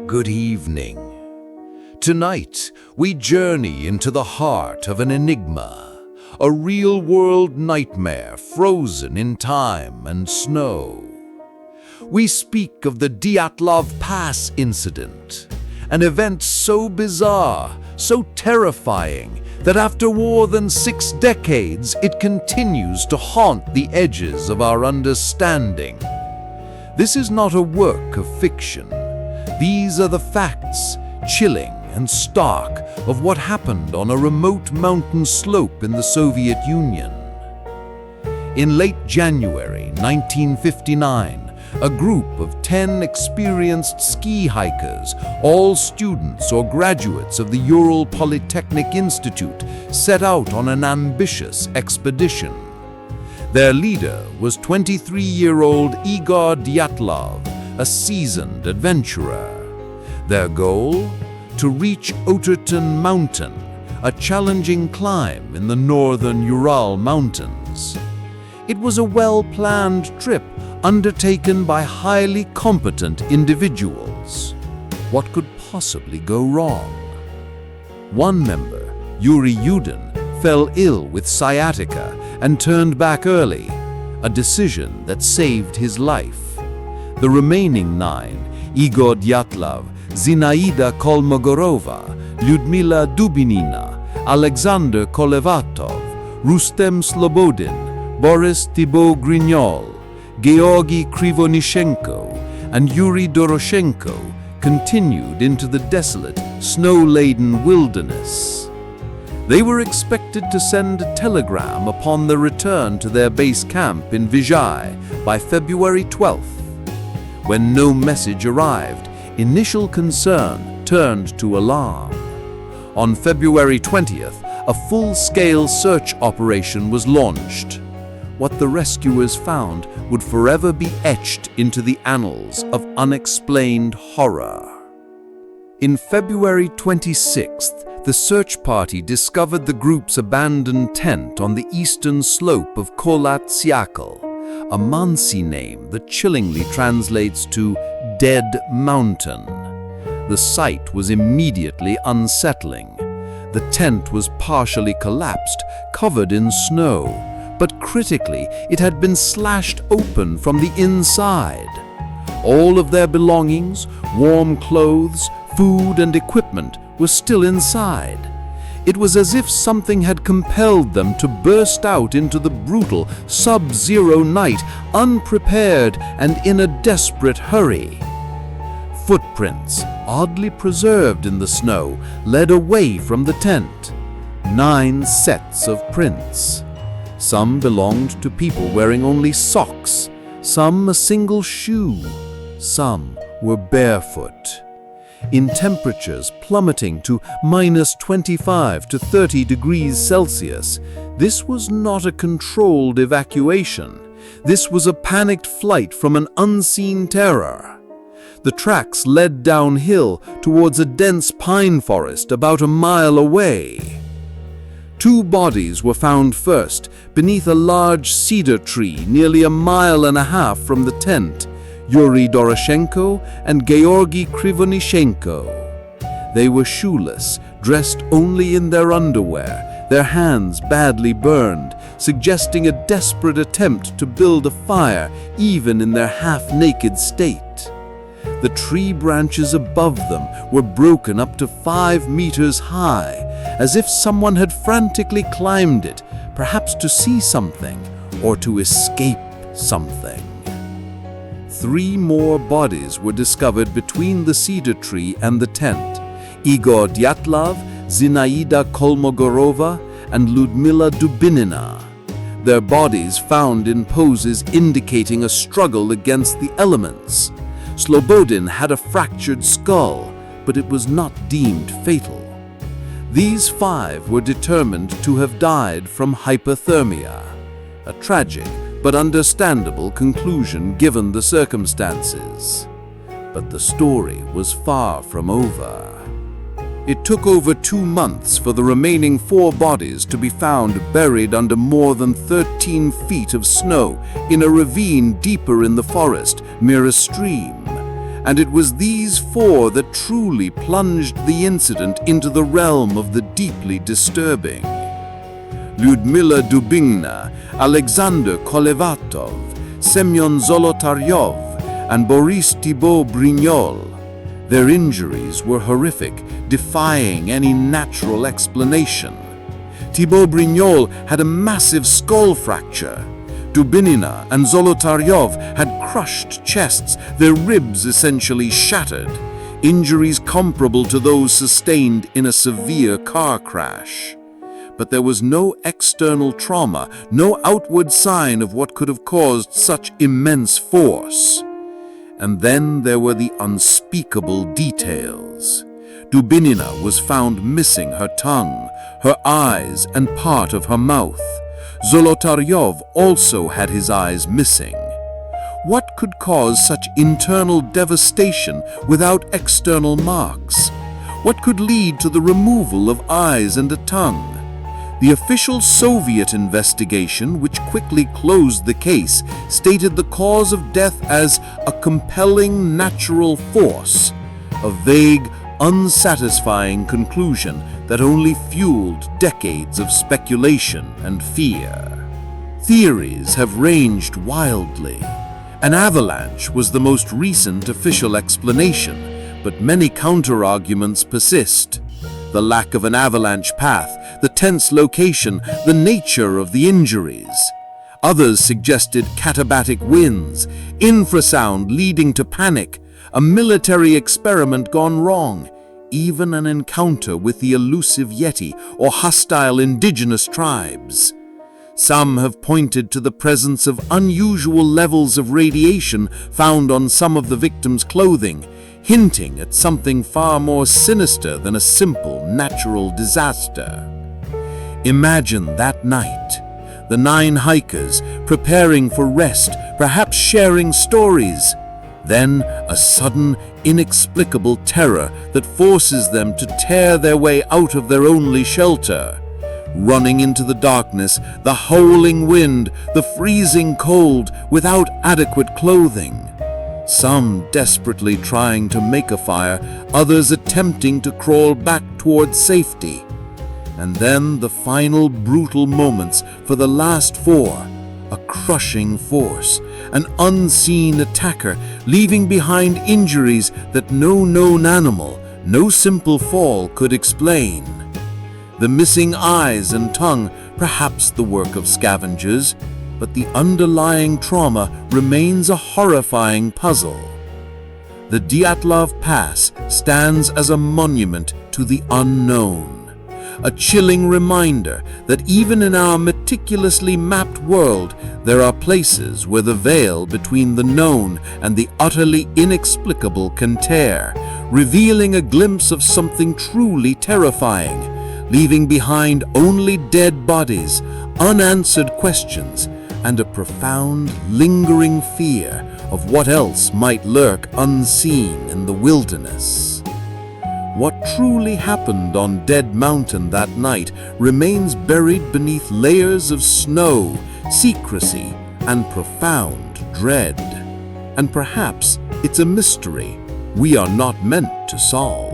Good evening. Tonight, we journey into the heart of an enigma, a real-world nightmare frozen in time and snow. We speak of the Dyatlov Pass Incident, an event so bizarre, so terrifying, that after more than 6 decades, it continues to haunt the edges of our understanding. This is not a work of fiction. These are the facts, chilling and stark, of what happened on a remote mountain slope in the Soviet Union. In late January 1959, a group of 10 experienced ski hikers, all students or graduates of the Ural Polytechnic Institute, set out on an ambitious expedition. Their leader was 23-year-old Igor Dyatlov, a seasoned adventurer. Their goal? To reach Oterton Mountain, a challenging climb in the northern Ural Mountains. It was a well-planned trip undertaken by highly competent individuals. What could possibly go wrong? One member, Yuri Yudin, fell ill with sciatica and turned back early, a decision that saved his life. The remaining 9, Igor Dyatlov, Zinaida Kolmogorova, Lyudmila Dubinina, Alexander Kolevatov, Rustem Slobodin, Boris Thibault Grignol, Georgy Krivonishenko, and Yuri Doroshenko continued into the desolate, snow-laden wilderness. They were expected to send a telegram upon their return to their base camp in Vizhai by February 12th. When no message arrived, initial concern turned to alarm. On February 20th, a full-scale search operation was launched. What the rescuers found would forever be etched into the annals of unexplained horror. In February 26th, the search party discovered the group's abandoned tent on the eastern slope of Kholat Syakhl, a Mansi name that chillingly translates to Dead Mountain. The sight was immediately unsettling. The tent was partially collapsed, covered in snow, but critically, it had been slashed open from the inside. All of their belongings, warm clothes, food, and equipment were still inside. It was as if something had compelled them to burst out into the brutal, sub-zero night, unprepared and in a desperate hurry. Footprints, oddly preserved in the snow, led away from the tent. 9 sets of prints. Some belonged to people wearing only socks, some a single shoe, some were barefoot. In temperatures plummeting to -25 to 30 degrees Celsius, this was not a controlled evacuation. This was a panicked flight from an unseen terror. The tracks led downhill towards a dense pine forest about a mile away. 2 bodies were found first, beneath a large cedar tree nearly a mile and a half from the tent. Yuri Doroshenko and Georgy Krivonishenko. They were shoeless, dressed only in their underwear, their hands badly burned, suggesting a desperate attempt to build a fire even in their half-naked state. The tree branches above them were broken up to 5 meters high, as if someone had frantically climbed it, perhaps to see something or to escape something. 3 more bodies were discovered between the cedar tree and the tent: Igor Dyatlov, Zinaida Kolmogorova, and Lyudmila Dubinina. Their bodies found in poses indicating a struggle against the elements. Slobodin had a fractured skull, but it was not deemed fatal. These 5 were determined to have died from hypothermia, a tragic but understandable conclusion given the circumstances. But the story was far from over. It took over 2 months for the remaining 4 bodies to be found buried under more than 13 feet of snow in a ravine deeper in the forest near a stream. And it was these four that truly plunged the incident into the realm of the deeply disturbing. Lyudmila Dubingna, Alexander Kolevatov, Semyon Zolotaryov, and Boris Thibault Brignol. Their injuries were horrific, defying any natural explanation. Thibault Brignol had a massive skull fracture. Dubinina and Zolotaryov had crushed chests, their ribs essentially shattered, injuries comparable to those sustained in a severe car crash. But there was no external trauma, no outward sign of what could have caused such immense force. And then there were the unspeakable details. Dubinina was found missing her tongue, her eyes, and part of her mouth. Zolotaryov also had his eyes missing. What could cause such internal devastation without external marks? What could lead to the removal of eyes and a tongue? The official Soviet investigation, which quickly closed the case, stated the cause of death as a compelling natural force, a vague, unsatisfying conclusion that only fueled decades of speculation and fear. Theories have ranged wildly. An avalanche was the most recent official explanation, but many counter-arguments persist. The lack of an avalanche path, the tense location, the nature of the injuries. Others suggested katabatic winds, infrasound leading to panic, a military experiment gone wrong, even an encounter with the elusive Yeti or hostile indigenous tribes. Some have pointed to the presence of unusual levels of radiation found on some of the victims' clothing, hinting at something far more sinister than a simple natural disaster. Imagine that night, the 9 hikers preparing for rest, perhaps sharing stories. Then a sudden, inexplicable terror that forces them to tear their way out of their only shelter. Running into the darkness, the howling wind, the freezing cold, without adequate clothing. Some desperately trying to make a fire, others attempting to crawl back towards safety. And then the final brutal moments for the last 4. A crushing force, an unseen attacker, leaving behind injuries that no known animal, no simple fall could explain. The missing eyes and tongue, perhaps the work of scavengers, but the underlying trauma remains a horrifying puzzle. The Dyatlov Pass stands as a monument to the unknown. A chilling reminder that even in our meticulously mapped world, there are places where the veil between the known and the utterly inexplicable can tear, revealing a glimpse of something truly terrifying, leaving behind only dead bodies, unanswered questions, and a profound, lingering fear of what else might lurk unseen in the wilderness. What truly happened on Dead Mountain that night remains buried beneath layers of snow, secrecy, and profound dread. And perhaps it's a mystery we are not meant to solve.